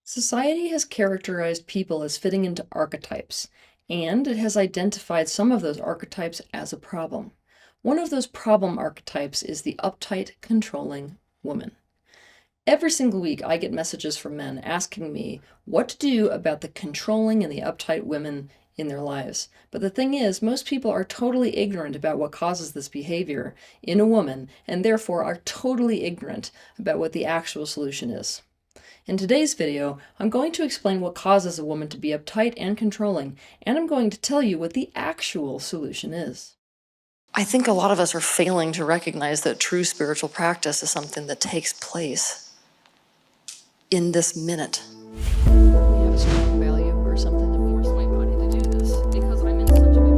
Society has characterized people as fitting into archetypes, and it has identified some of those archetypes as a problem. One of those problem archetypes is the uptight, controlling woman. Every single week, I get messages from men asking me what to do about the controlling and the uptight women in their lives. But the thing is, most people are totally ignorant about what causes this behavior in a woman, and therefore are totally ignorant about what the actual solution is. In today's video, I'm going to explain what causes a woman to be uptight and controlling, and I'm going to tell you what the actual solution is. I think a lot of us are failing to recognize that true spiritual practice is something that takes place in this minute. We have a strong value or something that forces my body to do this because I'm in such a big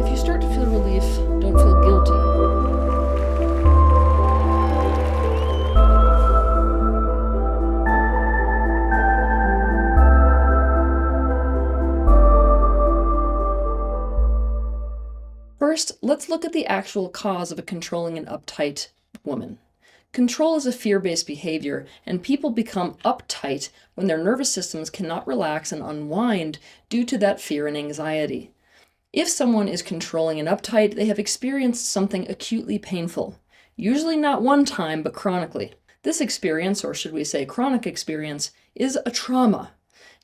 If you start to feel relief, don't feel guilty. First, let's look at the actual cause of a controlling and uptight woman. Control is a fear-based behavior, and people become uptight when their nervous systems cannot relax and unwind due to that fear and anxiety. If someone is controlling and uptight, they have experienced something acutely painful, usually not one time, but chronically. This experience, or should we say chronic experience, is a trauma.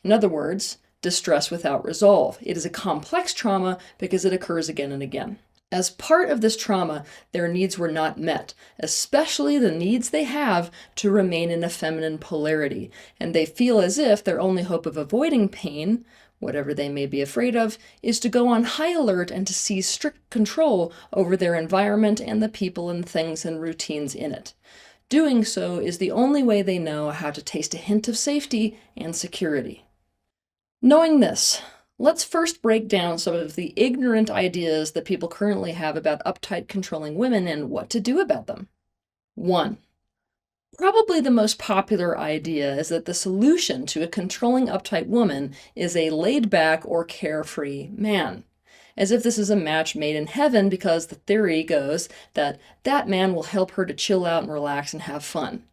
In other words, distress without resolve. It is a complex trauma because it occurs again and again. As part of this trauma, their needs were not met, especially the needs they have to remain in a feminine polarity, and they feel as if their only hope of avoiding pain, whatever they may be afraid of, is to go on high alert and to seize strict control over their environment and the people and things and routines in it. Doing so is the only way they know how to taste a hint of safety and security. Knowing this, let's first break down some of the ignorant ideas that people currently have about uptight, controlling women and what to do about them. 1. Probably the most popular idea is that the solution to a controlling, uptight woman is a laid-back or carefree man. As if this is a match made in heaven, because the theory goes that that man will help her to chill out and relax and have fun.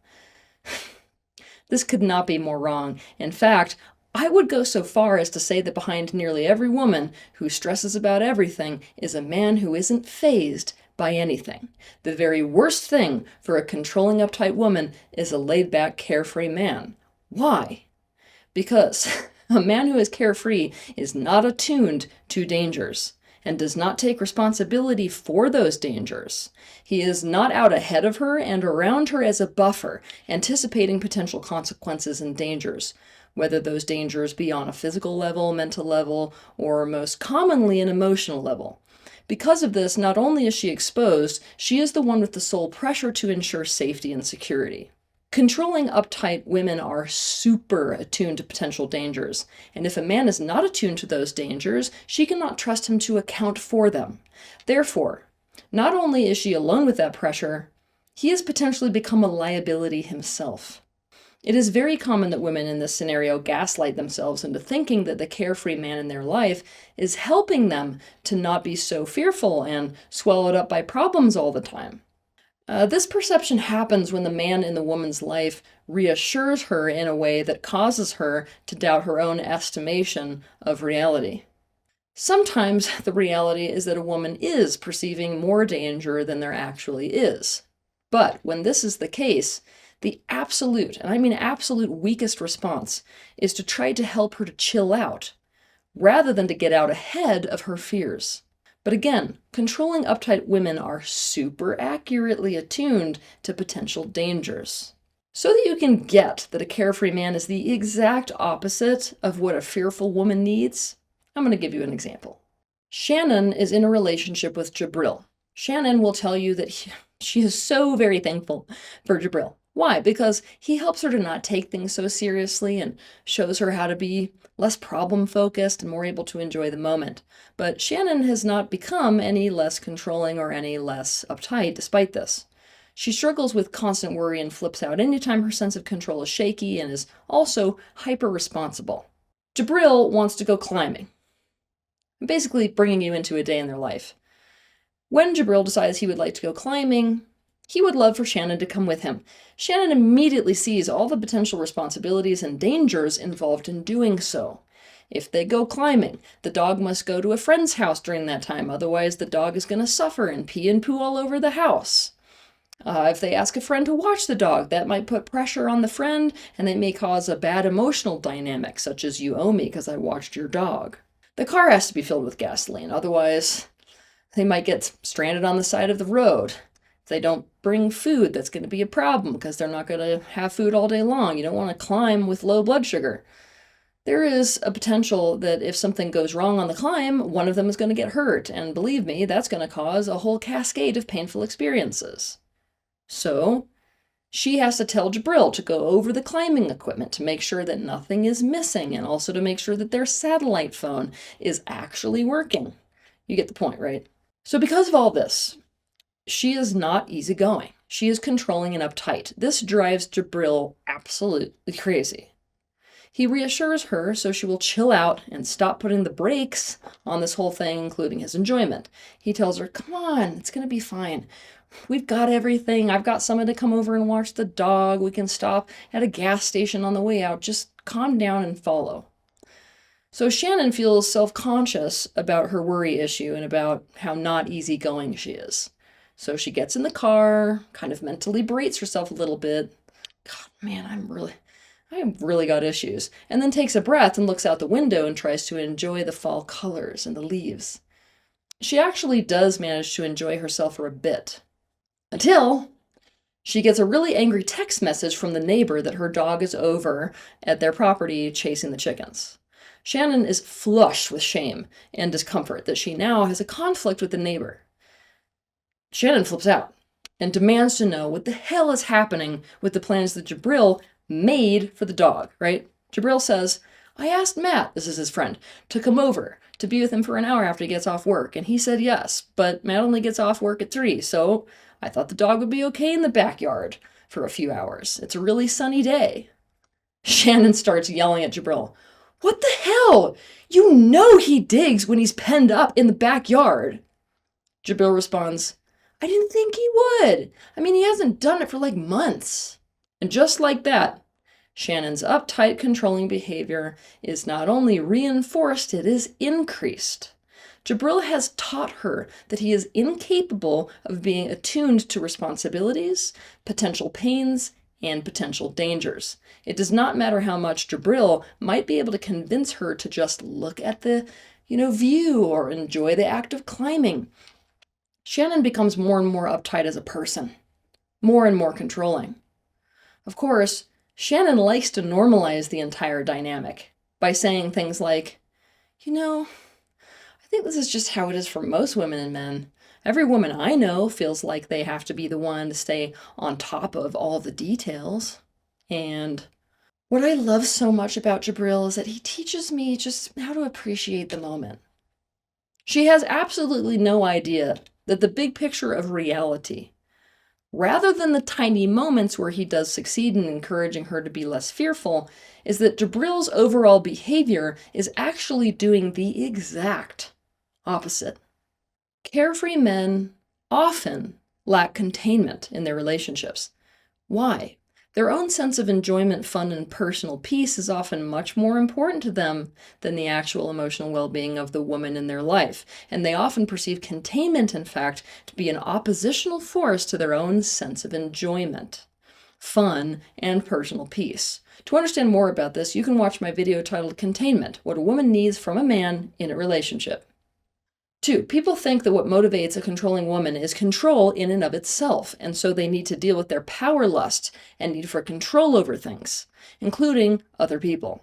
This could not be more wrong. In fact, I would go so far as to say that behind nearly every woman who stresses about everything is a man who isn't fazed by anything. The very worst thing for a controlling, uptight woman is a laid-back, carefree man. Why? Because a man who is carefree is not attuned to dangers and does not take responsibility for those dangers. He is not out ahead of her and around her as a buffer, anticipating potential consequences and dangers, whether those dangers be on a physical level, mental level, or most commonly an emotional level. Because of this, not only is she exposed, she is the one with the sole pressure to ensure safety and security. Controlling, uptight women are super attuned to potential dangers, and if a man is not attuned to those dangers, she cannot trust him to account for them. Therefore, not only is she alone with that pressure, he has potentially become a liability himself. It is very common that women in this scenario gaslight themselves into thinking that the carefree man in their life is helping them to not be so fearful and swallowed up by problems all the time. This perception happens when the man in the woman's life reassures her in a way that causes her to doubt her own estimation of reality. Sometimes the reality is that a woman is perceiving more danger than there actually is. But when this is the case, the absolute, and I mean absolute weakest response is to try to help her to chill out, rather than to get out ahead of her fears. But again, controlling, uptight women are super accurately attuned to potential dangers. So that you can get that a carefree man is the exact opposite of what a fearful woman needs, I'm going to give you an example. Shannon is in a relationship with Jabril. Shannon will tell you that she is so very thankful for Jabril. Why? Because he helps her to not take things so seriously and shows her how to be less problem-focused and more able to enjoy the moment. But Shannon has not become any less controlling or any less uptight despite this. She struggles with constant worry and flips out anytime her sense of control is shaky and is also hyper-responsible. Jabril wants to go climbing. I'm basically bringing you into a day in their life. When Jabril decides he would like to go climbing, he would love for Shannon to come with him. Shannon immediately sees all the potential responsibilities and dangers involved in doing so. If they go climbing, the dog must go to a friend's house during that time, otherwise the dog is going to suffer and pee and poo all over the house. If they ask a friend to watch the dog, that might put pressure on the friend, and it may cause a bad emotional dynamic, such as "you owe me because I watched your dog." The car has to be filled with gasoline, otherwise they might get stranded on the side of the road. If they don't bring food, that's going to be a problem because they're not going to have food all day long. You don't want to climb with low blood sugar. There is a potential that if something goes wrong on the climb, one of them is going to get hurt, and believe me, that's going to cause a whole cascade of painful experiences. So, she has to tell Jabril to go over the climbing equipment to make sure that nothing is missing, and also to make sure that their satellite phone is actually working. You get the point, right? So because of all this, she is not easygoing. She is controlling and uptight. This drives Jabril absolutely crazy. He reassures her so she will chill out and stop putting the brakes on this whole thing, including his enjoyment. He tells her, "Come on, it's going to be fine. We've got everything. I've got someone to come over and watch the dog. We can stop at a gas station on the way out. Just calm down and follow." So Shannon feels self-conscious about her worry issue and about how not easygoing she is. So she gets in the car, kind of mentally berates herself a little bit. God, man, I've really got issues. And then takes a breath and looks out the window and tries to enjoy the fall colors and the leaves. She actually does manage to enjoy herself for a bit. Until she gets a really angry text message from the neighbor that her dog is over at their property chasing the chickens. Shannon is flushed with shame and discomfort that she now has a conflict with the neighbor. Shannon flips out and demands to know what the hell is happening with the plans that Jabril made for the dog, right? Jabril says, "I asked Matt," this is his friend, "to come over to be with him for an hour after he gets off work, and he said yes, but Matt only gets off work at 3, so I thought the dog would be okay in the backyard for a few hours. It's a really sunny day." Shannon starts yelling at Jabril, "What the hell? You know he digs when he's penned up in the backyard." Jabril responds, "I didn't think he would. I mean, he hasn't done it for like months." And just like that, Shannon's uptight, controlling behavior is not only reinforced, it is increased. Jabril has taught her that he is incapable of being attuned to responsibilities, potential pains, and potential dangers. It does not matter how much Jabril might be able to convince her to just look at the, view or enjoy the act of climbing. Shannon becomes more and more uptight as a person, more and more controlling. Of course, Shannon likes to normalize the entire dynamic by saying things like, "I think this is just how it is for most women and men. Every woman I know feels like they have to be the one to stay on top of all the details." And what I love so much about Jabril is that he teaches me just how to appreciate the moment. She has absolutely no idea that the big picture of reality, rather than the tiny moments where he does succeed in encouraging her to be less fearful, is that Jabril's overall behavior is actually doing the exact opposite. Carefree men often lack containment in their relationships. Why? Their own sense of enjoyment, fun, and personal peace is often much more important to them than the actual emotional well-being of the woman in their life, and they often perceive containment, in fact, to be an oppositional force to their own sense of enjoyment, fun, and personal peace. To understand more about this, you can watch my video titled "Containment: What a Woman Needs from a Man in a Relationship." 2, people think that what motivates a controlling woman is control in and of itself, and so they need to deal with their power lust and need for control over things, including other people.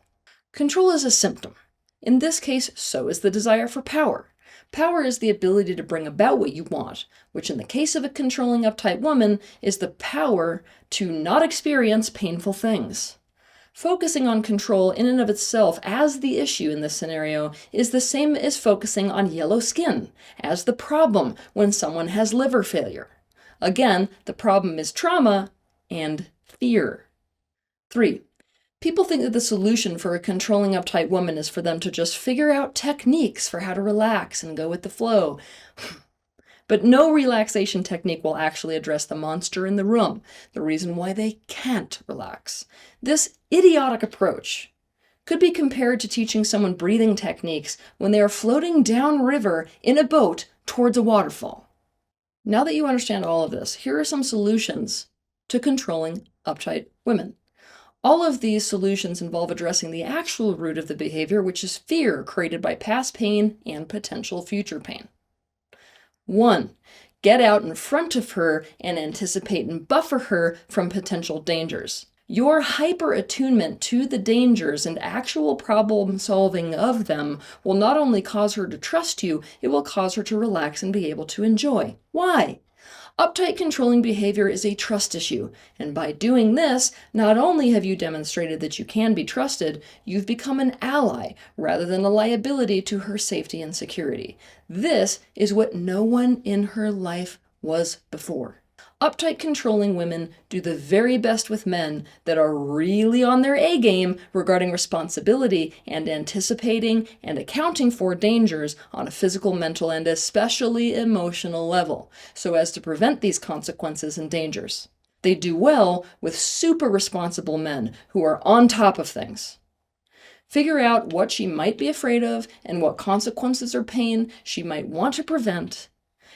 Control is a symptom. In this case, so is the desire for power. Power is the ability to bring about what you want, which in the case of a controlling, uptight woman is the power to not experience painful things. Focusing on control in and of itself as the issue in this scenario is the same as focusing on yellow skin as the problem when someone has liver failure. Again, the problem is trauma and fear. 3. People think that the solution for a controlling, uptight woman is for them to just figure out techniques for how to relax and go with the flow. But no relaxation technique will actually address the monster in the room, the reason why they can't relax. This idiotic approach could be compared to teaching someone breathing techniques when they are floating downriver in a boat towards a waterfall. Now that you understand all of this, here are some solutions to controlling, uptight women. All of these solutions involve addressing the actual root of the behavior, which is fear created by past pain and potential future pain. 1. Get out in front of her and anticipate and buffer her from potential dangers. Your hyper-attunement to the dangers and actual problem solving of them will not only cause her to trust you, it will cause her to relax and be able to enjoy. Why? Uptight controlling behavior is a trust issue, and by doing this, not only have you demonstrated that you can be trusted, you've become an ally rather than a liability to her safety and security. This is what no one in her life was before. Uptight controlling women do the very best with men that are really on their A game regarding responsibility and anticipating and accounting for dangers on a physical, mental, and especially emotional level, so as to prevent these consequences and dangers. They do well with super responsible men who are on top of things. Figure out what she might be afraid of and what consequences or pain she might want to prevent,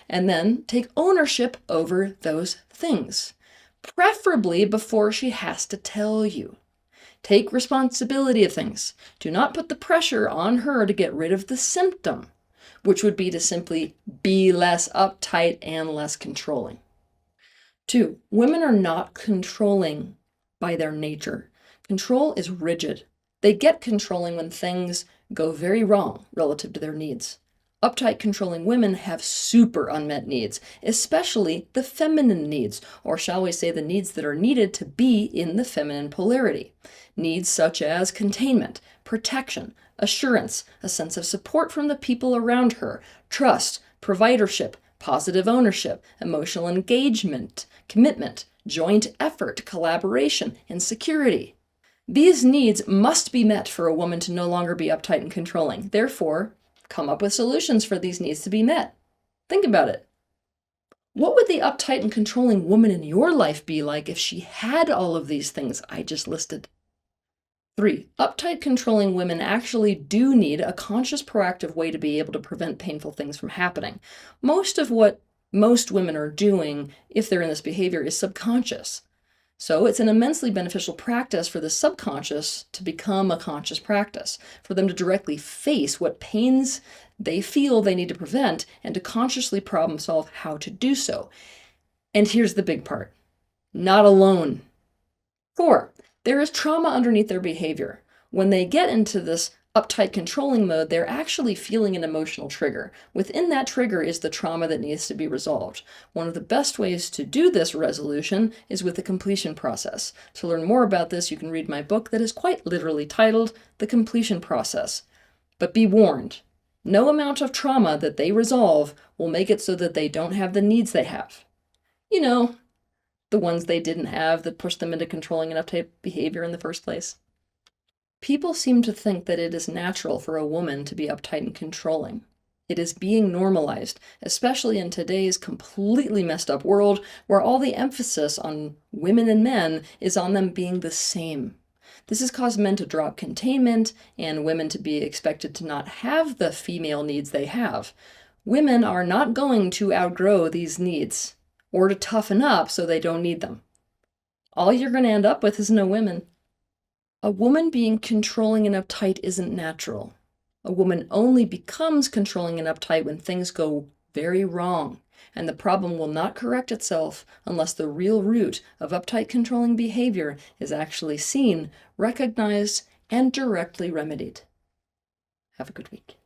and then take ownership over those things, preferably before she has to tell you. Take responsibility of things. Do not put the pressure on her to get rid of the symptom, which would be to simply be less uptight and less controlling. 2. Women are not controlling by their nature. Control is rigid. They get controlling when things go very wrong relative to their needs. Uptight controlling women have super unmet needs, especially the feminine needs, or shall we say the needs that are needed to be in the feminine polarity. Needs such as containment, protection, assurance, a sense of support from the people around her, trust, providership, positive ownership, emotional engagement, commitment, joint effort, collaboration, and security. These needs must be met for a woman to no longer be uptight and controlling. Therefore, come up with solutions for these needs to be met. Think about it. What would the uptight and controlling woman in your life be like if she had all of these things I just listed? 3. Uptight controlling women actually do need a conscious, proactive way to be able to prevent painful things from happening. Most of what most women are doing, if they're in this behavior, is subconscious. So it's an immensely beneficial practice for the subconscious to become a conscious practice, for them to directly face what pains they feel they need to prevent and to consciously problem solve how to do so. And here's the big part: not alone. 4. There is trauma underneath their behavior. When they get into this uptight controlling mode, they're actually feeling an emotional trigger. Within that trigger is the trauma that needs to be resolved. One of the best ways to do this resolution is with the completion process. To learn more about this, you can read my book that is quite literally titled The Completion Process. But be warned, no amount of trauma that they resolve will make it so that they don't have the needs they have. You know, the ones they didn't have that pushed them into controlling and uptight behavior in the first place. People seem to think that it is natural for a woman to be uptight and controlling. It is being normalized, especially in today's completely messed up world where all the emphasis on women and men is on them being the same. This has caused men to drop containment and women to be expected to not have the female needs they have. Women are not going to outgrow these needs or to toughen up so they don't need them. All you're going to end up with is no women. A woman being controlling and uptight isn't natural. A woman only becomes controlling and uptight when things go very wrong, and the problem will not correct itself unless the real root of uptight controlling behavior is actually seen, recognized, and directly remedied. Have a good week.